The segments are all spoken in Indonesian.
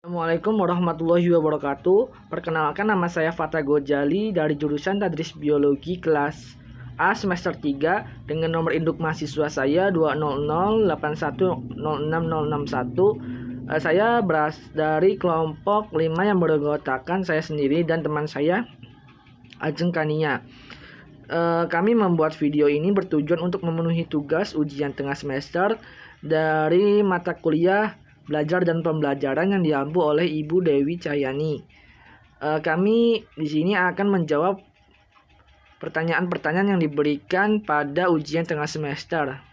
Assalamualaikum warahmatullahi wabarakatuh. Perkenalkan, nama saya Fatah Gojali dari jurusan Tadris Biologi kelas A semester 3 dengan nomor induk mahasiswa saya 20081066061. Saya dari kelompok 5 yang beranggotakan saya sendiri dan teman saya Ajeng Kania. Kami membuat video ini bertujuan untuk memenuhi tugas ujian tengah semester dari mata kuliah belajar dan pembelajaran yang diampu oleh Ibu Dewi Cahyani. Kami di sini akan menjawab pertanyaan-pertanyaan yang diberikan pada ujian tengah semester.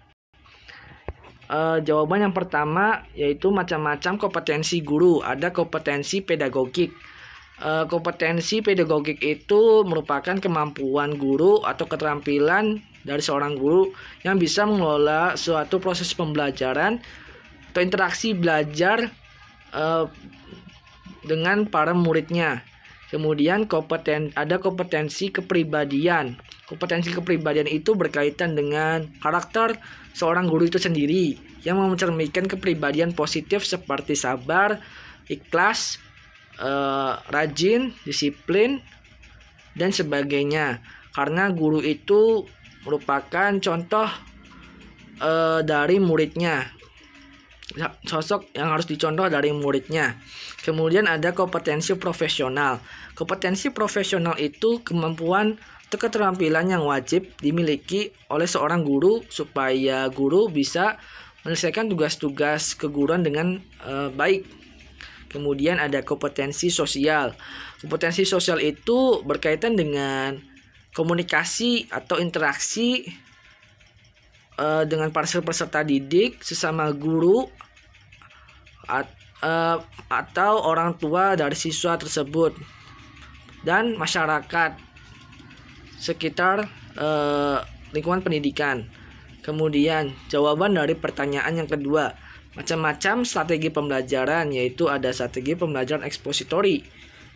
Jawaban yang pertama yaitu macam-macam kompetensi guru. Ada kompetensi pedagogik. Kompetensi pedagogik itu merupakan kemampuan guru atau keterampilan dari seorang guru yang bisa mengelola suatu proses pembelajaran atau interaksi belajar dengan para muridnya. Kemudian ada kompetensi kepribadian. Kompetensi kepribadian itu berkaitan dengan karakter seorang guru itu sendiri yang mencerminkan kepribadian positif seperti sabar, ikhlas, rajin, disiplin, dan sebagainya. Karena guru itu merupakan contoh dari muridnya, sosok yang harus dicontoh dari muridnya. Kemudian ada kompetensi profesional. Kompetensi profesional itu kemampuan atau keterampilan yang wajib dimiliki oleh seorang guru supaya guru bisa menyelesaikan tugas-tugas keguruan dengan baik. Kemudian ada kompetensi sosial. Kompetensi sosial itu berkaitan dengan komunikasi atau interaksi dengan para peserta didik, sesama guru, atau orang tua dari siswa tersebut dan masyarakat sekitar lingkungan pendidikan. Kemudian jawaban dari pertanyaan yang kedua, macam-macam strategi pembelajaran, yaitu ada strategi pembelajaran ekspositori.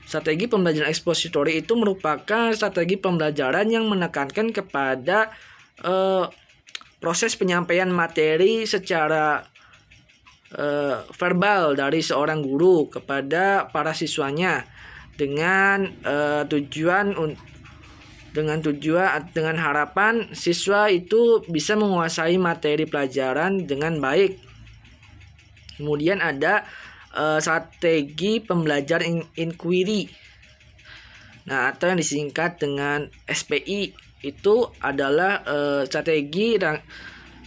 Strategi pembelajaran ekspositori itu merupakan strategi pembelajaran yang menekankan kepada proses penyampaian materi secara verbal dari seorang guru kepada para siswanya dengan harapan siswa itu bisa menguasai materi pelajaran dengan baik. Kemudian ada strategi pembelajaran inquiry. Nah, atau yang disingkat dengan SPI, itu adalah strategi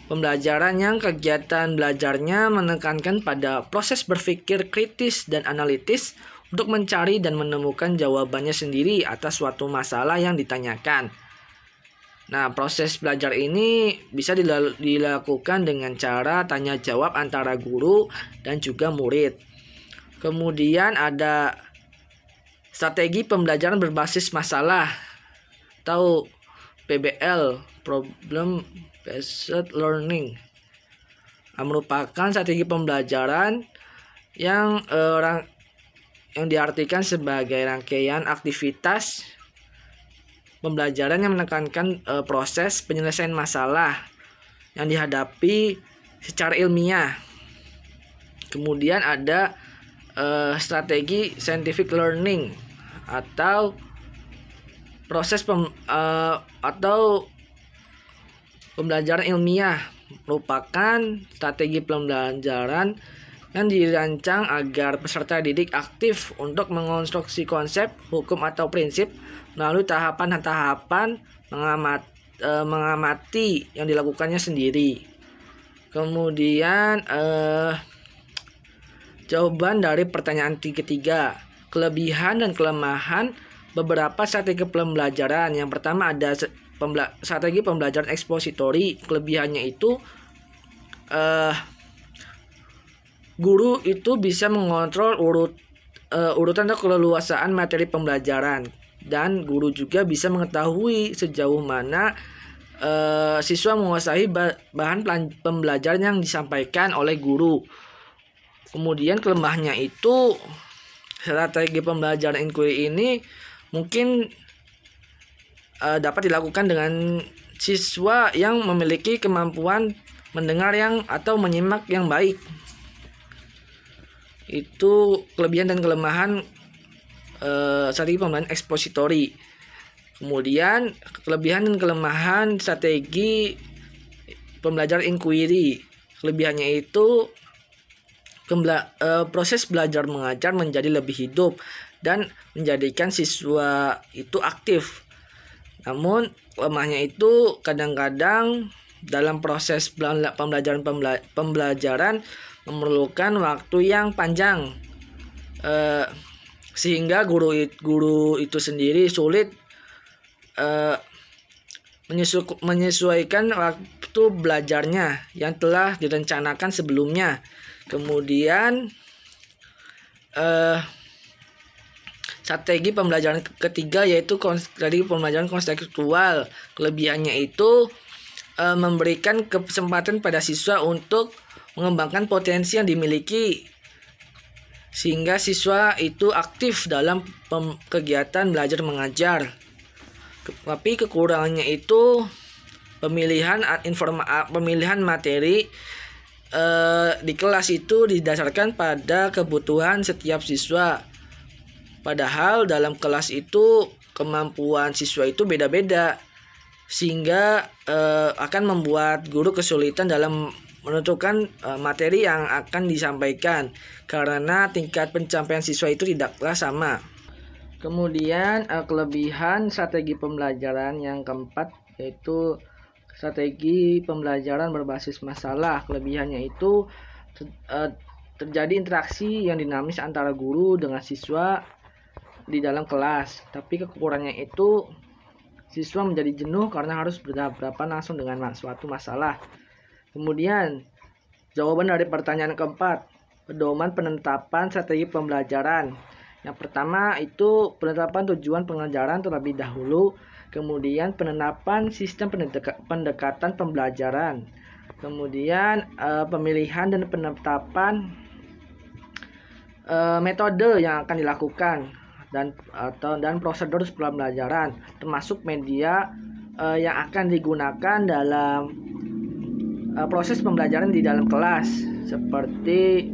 pembelajaran yang kegiatan belajarnya menekankan pada proses berpikir kritis dan analitis untuk mencari dan menemukan jawabannya sendiri atas suatu masalah yang ditanyakan. Nah, proses belajar ini bisa dilakukan dengan cara tanya jawab antara guru dan juga murid. Kemudian ada strategi pembelajaran berbasis masalah atau PBL, Problem Based Learning, merupakan strategi pembelajaran yang diartikan sebagai rangkaian aktivitas pembelajaran yang menekankan proses penyelesaian masalah yang dihadapi secara ilmiah. Kemudian ada strategi scientific learning atau proses pembelajaran ilmiah, merupakan strategi pembelajaran yang dirancang agar peserta didik aktif untuk mengonstruksi konsep, hukum atau prinsip melalui tahapan-tahapan mengamati yang dilakukannya sendiri. Kemudian jawaban dari pertanyaan ketiga, kelebihan dan kelemahan beberapa strategi pembelajaran. Yang pertama ada strategi pembelajaran ekspositori. Kelebihannya itu guru itu bisa mengontrol urutan atau keleluasaan materi pembelajaran, dan guru juga bisa mengetahui sejauh mana siswa menguasai bahan pembelajaran yang disampaikan oleh guru. Kemudian kelemahannya itu strategi pembelajaran inquiry ini mungkin dapat dilakukan dengan siswa yang memiliki kemampuan mendengar atau menyimak yang baik. itu kelebihan dan kelemahan strategi pembelajaran ekspositori. Kemudian kelebihan dan kelemahan strategi pembelajaran inquiry. Kelebihannya itu proses belajar mengajar menjadi lebih hidup dan menjadikan siswa itu aktif. Namun lemahnya itu kadang-kadang dalam proses pembelajaran memerlukan waktu yang panjang, sehingga guru itu sendiri sulit menyesuaikan waktu belajarnya yang telah direncanakan sebelumnya. Kemudian strategi pembelajaran ketiga yaitu strategi pembelajaran konseptual. Kelebihannya itu memberikan kesempatan pada siswa untuk mengembangkan potensi yang dimiliki, sehingga siswa itu aktif dalam kegiatan belajar mengajar. Tapi kekurangannya itu pemilihan materi di kelas itu didasarkan pada kebutuhan setiap siswa. Padahal dalam kelas itu kemampuan siswa itu beda-beda, sehingga akan membuat guru kesulitan dalam menentukan materi yang akan disampaikan karena tingkat pencapaian siswa itu tidaklah sama. Kemudian kelebihan strategi pembelajaran yang keempat yaitu strategi pembelajaran berbasis masalah. Kelebihannya itu terjadi interaksi yang dinamis antara guru dengan siswa di dalam kelas. Tapi kekurangannya itu siswa menjadi jenuh karena harus berhadapan langsung dengan suatu masalah. Kemudian jawaban dari pertanyaan keempat, pedoman penetapan strategi pembelajaran. Yang pertama itu penetapan tujuan pengajaran terlebih dahulu, kemudian penetapan sistem pendekatan pembelajaran, kemudian pemilihan dan penetapan metode yang akan dilakukan dan prosedur pembelajaran, termasuk media yang akan digunakan dalam proses pembelajaran di dalam kelas, seperti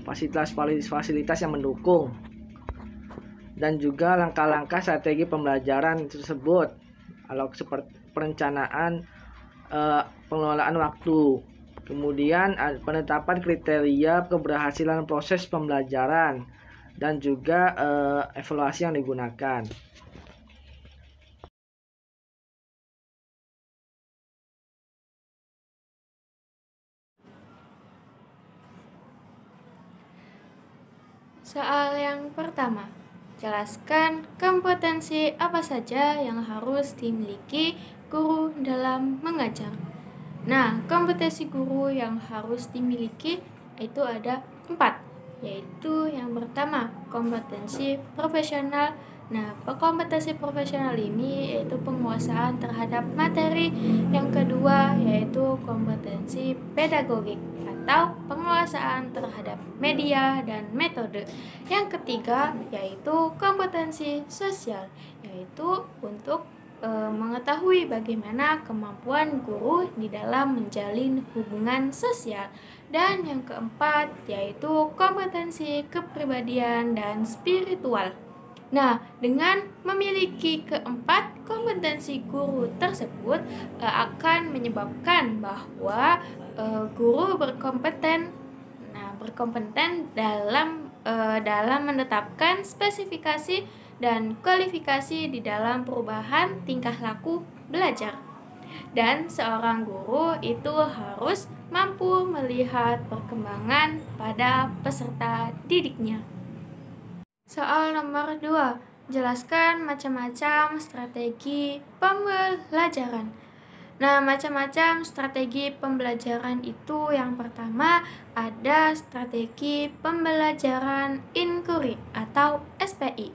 fasilitas yang mendukung, dan juga langkah-langkah strategi pembelajaran tersebut, seperti perencanaan, pengelolaan waktu, kemudian penetapan kriteria keberhasilan proses pembelajaran, dan juga evaluasi yang digunakan. Soal yang pertama, jelaskan kompetensi apa saja yang harus dimiliki guru dalam mengajar. Nah, kompetensi guru yang harus dimiliki itu ada 4, yaitu yang pertama, kompetensi profesional. Nah, kompetensi profesional ini yaitu penguasaan terhadap materi. Yang kedua yaitu kompetensi pedagogik atau penguasaan terhadap media dan metode. Yang ketiga yaitu kompetensi sosial, yaitu untuk mengetahui bagaimana kemampuan guru di dalam menjalin hubungan sosial. Dan yang keempat yaitu kompetensi kepribadian dan spiritual. Nah, dengan memiliki keempat kompetensi guru tersebut akan menyebabkan bahwa guru berkompeten dalam menetapkan spesifikasi dan kualifikasi di dalam perubahan tingkah laku belajar. Dan seorang guru itu harus mampu melihat perkembangan pada peserta didiknya. Soal nomor 2, jelaskan macam-macam strategi pembelajaran. Nah, macam-macam strategi pembelajaran itu yang pertama ada strategi pembelajaran inquiry atau SPI.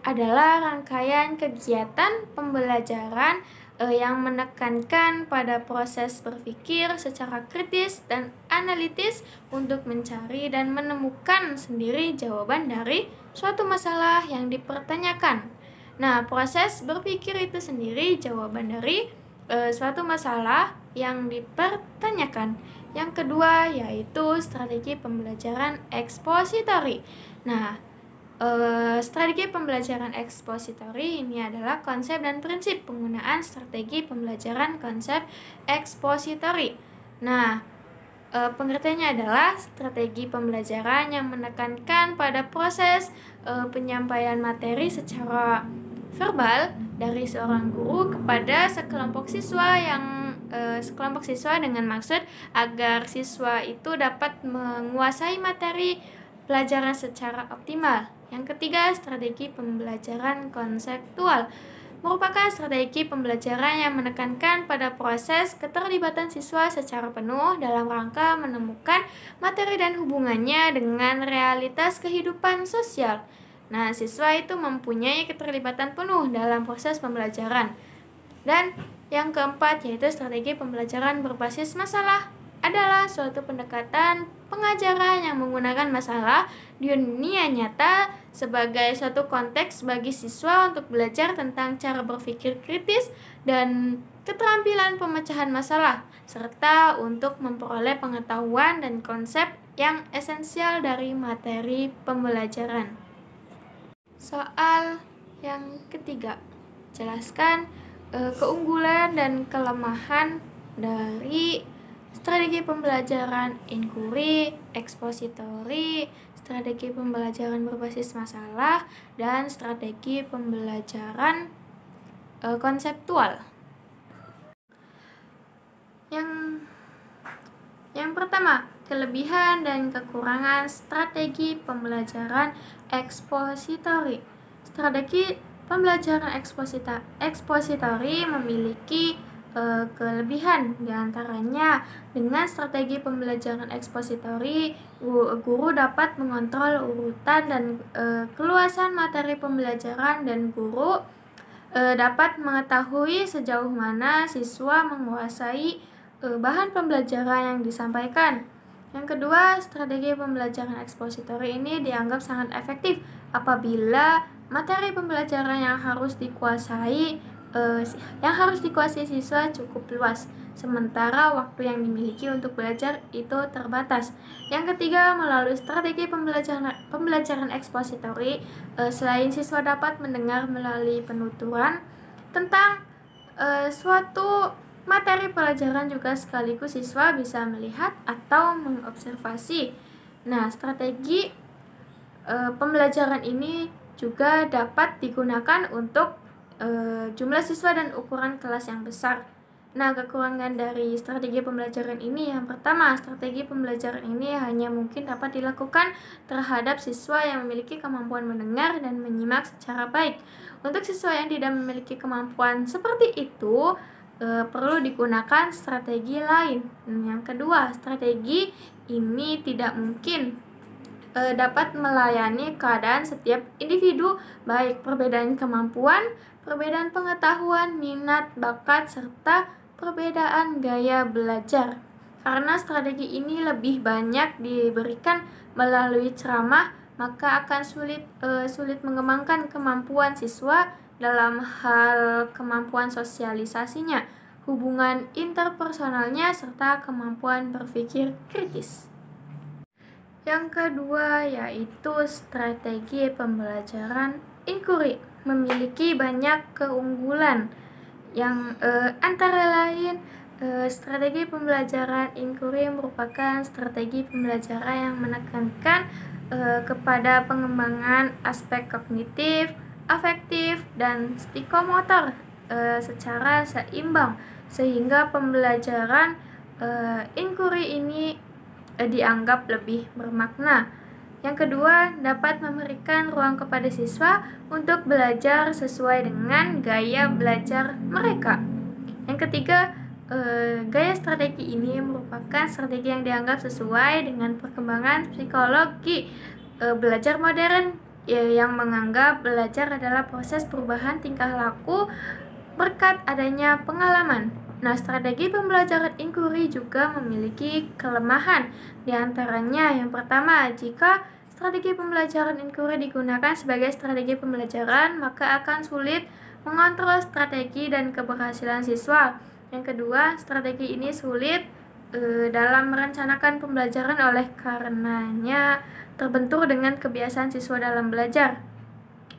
Adalah rangkaian kegiatan pembelajaran yang menekankan pada proses berpikir secara kritis dan analitis untuk mencari dan menemukan sendiri jawaban dari suatu masalah yang dipertanyakan. Nah, proses berpikir itu sendiri jawaban dari suatu masalah yang dipertanyakan. Yang kedua yaitu strategi pembelajaran ekspositori. Nah, strategi pembelajaran ekspositori ini adalah konsep dan prinsip penggunaan strategi pembelajaran konsep ekspositori. Nah, pengertiannya adalah strategi pembelajaran yang menekankan pada proses penyampaian materi secara verbal dari seorang guru kepada sekelompok siswa dengan maksud agar siswa itu dapat menguasai materi pelajaran secara optimal. Yang ketiga, strategi pembelajaran konseptual merupakan strategi pembelajaran yang menekankan pada proses keterlibatan siswa secara penuh dalam rangka menemukan materi dan hubungannya dengan realitas kehidupan sosial. Nah, siswa itu mempunyai keterlibatan penuh dalam proses pembelajaran. Dan yang keempat yaitu strategi pembelajaran berbasis masalah adalah suatu pendekatan pengajaran yang menggunakan masalah di dunia nyata sebagai suatu konteks bagi siswa untuk belajar tentang cara berpikir kritis dan keterampilan pemecahan masalah, serta untuk memperoleh pengetahuan dan konsep yang esensial dari materi pembelajaran. Soal yang ketiga, jelaskan keunggulan dan kelemahan dari strategi pembelajaran inquiry, ekspositori, strategi pembelajaran berbasis masalah, dan strategi pembelajaran konseptual. Yang pertama, kelebihan dan kekurangan strategi pembelajaran ekspositori. Strategi pembelajaran ekspositori memiliki kelebihan, diantaranya dengan strategi pembelajaran ekspositori guru dapat mengontrol urutan dan keluasan materi pembelajaran, dan guru dapat mengetahui sejauh mana siswa menguasai bahan pembelajaran yang disampaikan. Yang kedua, strategi pembelajaran ekspositori ini dianggap sangat efektif apabila materi pembelajaran yang harus dikuasai siswa cukup luas, sementara waktu yang dimiliki untuk belajar itu terbatas. Yang ketiga, melalui strategi pembelajaran ekspositori, selain siswa dapat mendengar melalui penuturan tentang suatu materi pelajaran, juga sekaligus siswa bisa melihat atau mengobservasi. Nah, strategi pembelajaran ini juga dapat digunakan untuk jumlah siswa dan ukuran kelas yang besar. Nah, kekurangan dari strategi pembelajaran ini, yang pertama, strategi pembelajaran ini hanya mungkin dapat dilakukan terhadap siswa yang memiliki kemampuan mendengar dan menyimak secara baik. Untuk siswa yang tidak memiliki kemampuan seperti itu, perlu digunakan strategi lain. Yang kedua, strategi ini tidak mungkin dapat melayani keadaan setiap individu, baik perbedaan kemampuan, perbedaan pengetahuan, minat, bakat, serta perbedaan gaya belajar. Karena strategi ini lebih banyak diberikan melalui ceramah, maka akan sulit mengembangkan kemampuan siswa dalam hal kemampuan sosialisasinya, hubungan interpersonalnya, serta kemampuan berpikir kritis. Yang kedua yaitu strategi pembelajaran inquiry memiliki banyak keunggulan, yang antara lain strategi pembelajaran inquiry merupakan strategi pembelajaran yang menekankan kepada pengembangan aspek kognitif, afektif, dan psikomotor secara seimbang, sehingga pembelajaran inquiry ini dianggap lebih bermakna. Yang kedua, dapat memberikan ruang kepada siswa untuk belajar sesuai dengan gaya belajar mereka. Yang ketiga, gaya strategi ini merupakan strategi yang dianggap sesuai dengan perkembangan psikologi belajar modern, yang menganggap belajar adalah proses perubahan tingkah laku berkat adanya pengalaman. Nah, strategi pembelajaran inquiry juga memiliki kelemahan. Di antaranya, yang pertama, jika strategi pembelajaran inquiry digunakan sebagai strategi pembelajaran, maka akan sulit mengontrol strategi dan keberhasilan siswa. Yang kedua, strategi ini sulit dalam merencanakan pembelajaran oleh karenanya terbentur dengan kebiasaan siswa dalam belajar.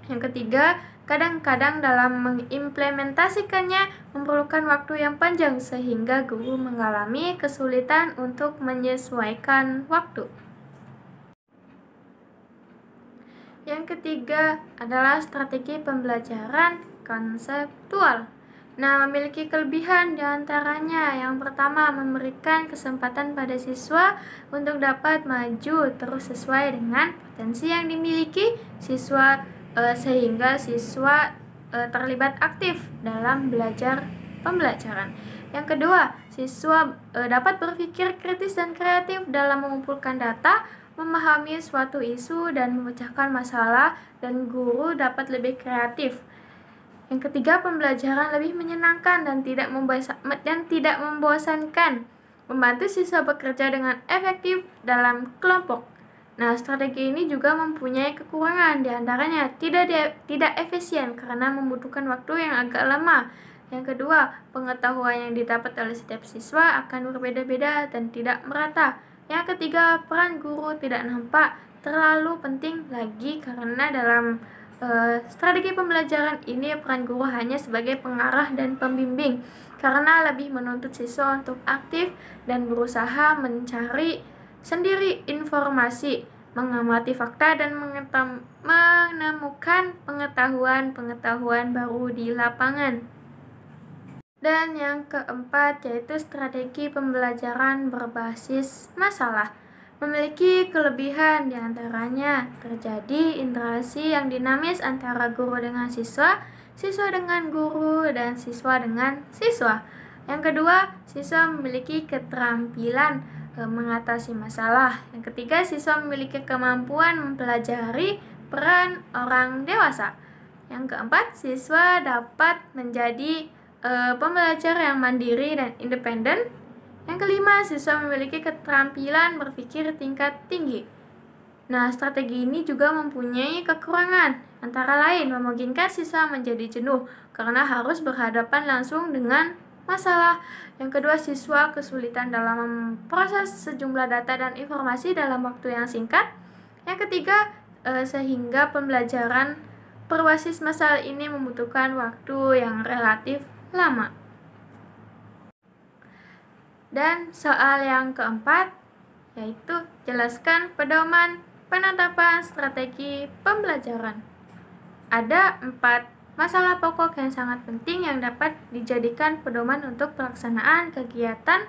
Yang ketiga, kadang-kadang dalam mengimplementasikannya memerlukan waktu yang panjang sehingga guru mengalami kesulitan untuk menyesuaikan waktu. Yang ketiga adalah strategi pembelajaran konseptual. Nah, memiliki kelebihan diantaranya. Yang pertama, memberikan kesempatan pada siswa untuk dapat maju terus sesuai dengan potensi yang dimiliki siswa, sehingga siswa terlibat aktif dalam pembelajaran. Yang kedua, siswa dapat berpikir kritis dan kreatif dalam mengumpulkan data, memahami suatu isu dan memecahkan masalah, dan guru dapat lebih kreatif. Yang ketiga, pembelajaran lebih menyenangkan dan tidak membosankan, membantu siswa bekerja dengan efektif dalam kelompok. Nah, strategi ini juga mempunyai kekurangan, diantaranya tidak efisien karena membutuhkan waktu yang agak lama. Yang kedua, pengetahuan yang didapat oleh setiap siswa akan berbeda-beda dan tidak merata. Yang ketiga, peran guru tidak nampak terlalu penting lagi karena dalam strategi pembelajaran ini peran guru hanya sebagai pengarah dan pembimbing karena lebih menuntut siswa untuk aktif dan berusaha mencari sendiri informasi, mengamati fakta dan menemukan pengetahuan baru di lapangan. Dan yang keempat yaitu strategi pembelajaran berbasis masalah. Memiliki kelebihan diantaranya terjadi interaksi yang dinamis antara guru dengan siswa, siswa dengan guru, dan siswa dengan siswa. Yang kedua, siswa memiliki keterampilan mengatasi masalah. Yang ketiga, siswa memiliki kemampuan mempelajari peran orang dewasa. Yang keempat, siswa dapat menjadi pembelajar yang mandiri dan independen. Yang kelima, siswa memiliki keterampilan berpikir tingkat tinggi. Nah, strategi ini juga mempunyai kekurangan, antara lain memungkinkan siswa menjadi jenuh karena harus berhadapan langsung dengan masalah. Yang kedua, siswa kesulitan dalam memproses sejumlah data dan informasi dalam waktu yang singkat. Yang ketiga, sehingga pembelajaran berbasis masalah ini membutuhkan waktu yang relatif lama. Dan soal yang keempat yaitu jelaskan pedoman penetapan strategi pembelajaran. Ada 4 masalah pokok yang sangat penting yang dapat dijadikan pedoman untuk pelaksanaan kegiatan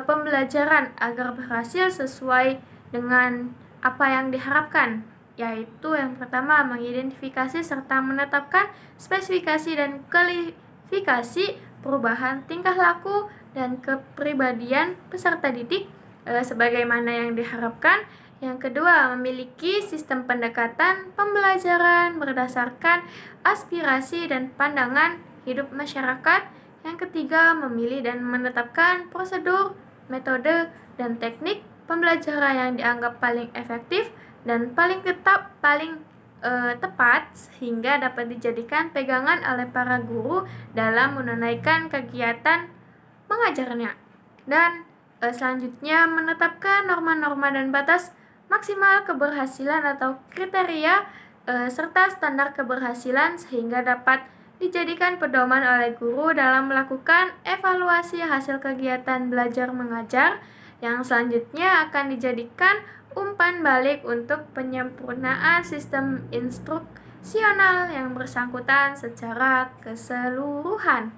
pembelajaran agar berhasil sesuai dengan apa yang diharapkan, yaitu yang pertama mengidentifikasi serta menetapkan spesifikasi dan kualifikasi perubahan tingkah laku dan kepribadian peserta didik sebagaimana yang diharapkan. Yang kedua, memiliki sistem pendekatan pembelajaran berdasarkan aspirasi dan pandangan hidup masyarakat. Yang ketiga, memilih dan menetapkan prosedur, metode, dan teknik pembelajaran yang dianggap paling efektif dan paling tepat sehingga dapat dijadikan pegangan oleh para guru dalam menunaikan kegiatan mengajarnya. Dan selanjutnya menetapkan norma-norma dan batas maksimal keberhasilan atau kriteria serta standar keberhasilan sehingga dapat dijadikan pedoman oleh guru dalam melakukan evaluasi hasil kegiatan belajar mengajar yang selanjutnya akan dijadikan umpan balik untuk penyempurnaan sistem instruksional yang bersangkutan secara keseluruhan.